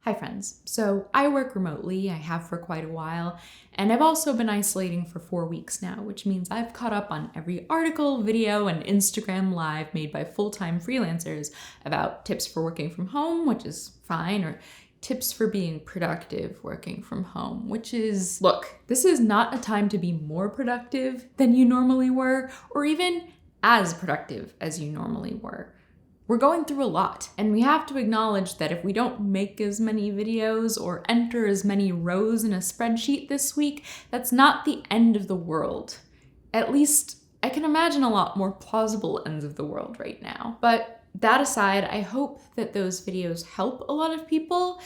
Hi friends. So I work remotely, I have for quite a while, and I've also been isolating for 4 weeks now, which means I've caught up on every article, video, and Instagram live made by full-time freelancers about tips for working from home, which is fine, or tips for being productive working from home, which is, look, this is not a time to be more productive than you normally were, or even as productive as you normally were. We're going through a lot, and we have to acknowledge that if we don't make as many videos or enter as many rows in a spreadsheet this week, that's not the end of the world. At least, I can imagine a lot more plausible ends of the world right now. But that aside, I hope that those videos help a lot of people.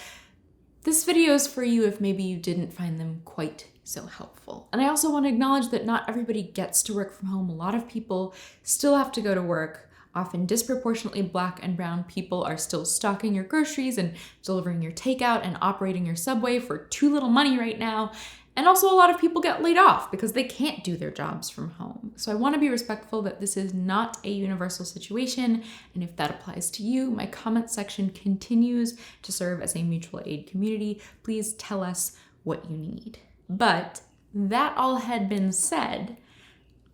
This video is for you if maybe you didn't find them quite so helpful. And I also want to acknowledge that not everybody gets to work from home. A lot of people still have to go to work. Often disproportionately Black and brown people are still stocking your groceries and delivering your takeout and operating your subway for too little money right now. And also a lot of people get laid off because they can't do their jobs from home. So I want to be respectful that this is not a universal situation. And if that applies to you, my comment section continues to serve as a mutual aid community. Please tell us what you need. But that all had been said,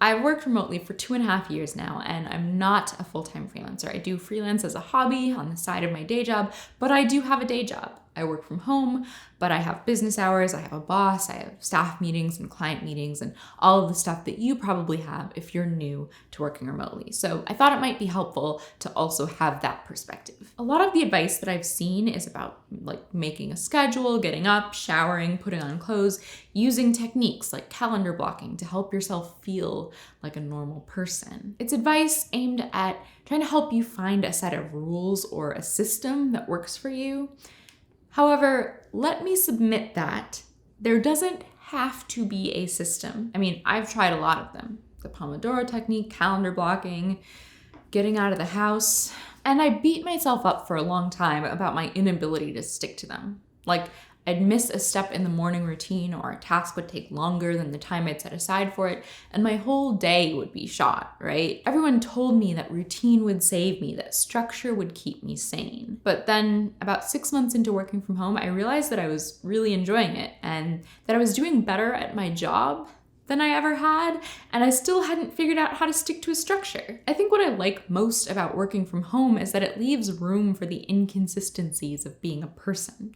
I've worked remotely for 2.5 years now, and I'm not a full-time freelancer. I do freelance as a hobby on the side of my day job, but I do have a day job. I work from home, but I have business hours, I have a boss, I have staff meetings and client meetings and all of the stuff that you probably have if you're new to working remotely. So I thought it might be helpful to also have that perspective. A lot of the advice that I've seen is about making a schedule, getting up, showering, putting on clothes, using techniques like calendar blocking to help yourself feel like a normal person. It's advice aimed at trying to help you find a set of rules or a system that works for you. However, let me submit that there doesn't have to be a system. I mean, I've tried a lot of them. The Pomodoro technique, calendar blocking, getting out of the house, and I beat myself up for a long time about my inability to stick to them. Like, I'd miss a step in the morning routine, or a task would take longer than the time I'd set aside for it, and my whole day would be shot, right? Everyone told me that routine would save me, that structure would keep me sane. But then, about 6 months into working from home, I realized that I was really enjoying it, and that I was doing better at my job than I ever had, and I still hadn't figured out how to stick to a structure. I think what I like most about working from home is that it leaves room for the inconsistencies of being a person.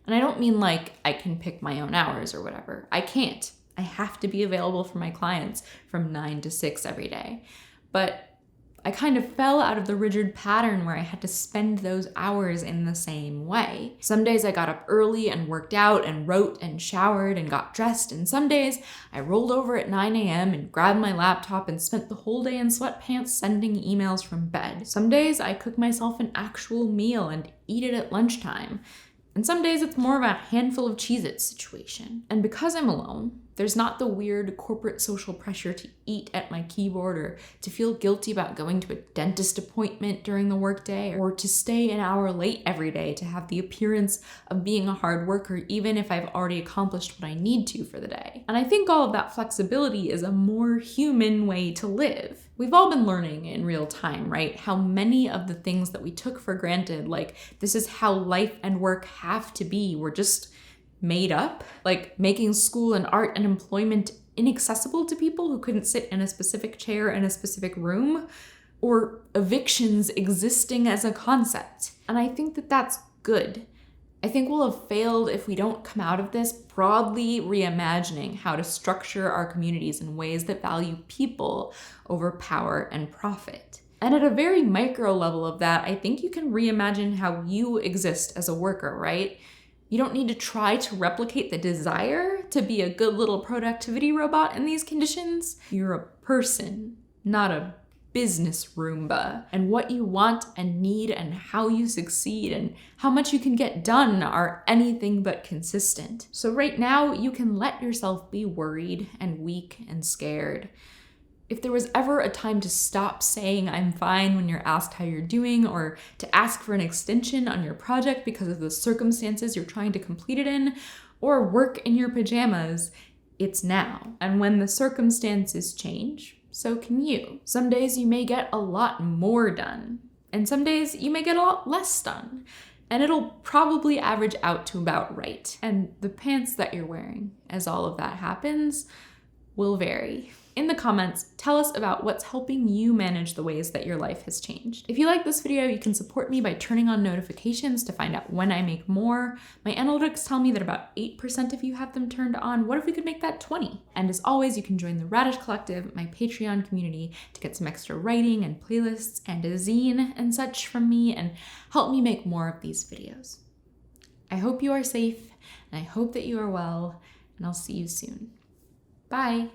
And I don't mean like I can pick my own hours or whatever. I can't. I have to be available for my clients from 9 to 6 every day. But I kind of fell out of the rigid pattern where I had to spend those hours in the same way. Some days I got up early and worked out and wrote and showered and got dressed. And some days I rolled over at 9 a.m. and grabbed my laptop and spent the whole day in sweatpants sending emails from bed. Some days I cook myself an actual meal and eat it at lunchtime. And some days it's more of a handful of Cheez-Its situation. And because I'm alone, there's not the weird corporate social pressure to eat at my keyboard or to feel guilty about going to a dentist appointment during the workday or to stay an hour late every day to have the appearance of being a hard worker even if I've already accomplished what I need to for the day. And I think all of that flexibility is a more human way to live. We've all been learning in real time, right? How many of the things that we took for granted, like this is how life and work have to be, were just made up. Like making school and art and employment inaccessible to people who couldn't sit in a specific chair in a specific room, or evictions existing as a concept. And I think that that's good. I think we'll have failed if we don't come out of this broadly reimagining how to structure our communities in ways that value people over power and profit. And at a very micro level of that, I think you can reimagine how you exist as a worker, right? You don't need to try to replicate the desire to be a good little productivity robot in these conditions. You're a person, not a business Roomba. And what you want and need and how you succeed and how much you can get done are anything but consistent. So right now, you can let yourself be worried and weak and scared. If there was ever a time to stop saying I'm fine when you're asked how you're doing, or to ask for an extension on your project because of the circumstances you're trying to complete it in, or work in your pajamas, it's now. And when the circumstances change, so can you. Some days you may get a lot more done, and some days you may get a lot less done. and it'll probably average out to about right. And the pants that you're wearing as all of that happens will vary. In the comments, tell us about what's helping you manage the ways that your life has changed. If you like this video, you can support me by turning on notifications to find out when I make more. My analytics tell me that about 8% of you have them turned on. What if we could make that 20? And as always, you can join the Radish Collective, my Patreon community, to get some extra writing and playlists and a zine and such from me and help me make more of these videos. I hope you are safe, and I hope that you are well, and I'll see you soon. Bye.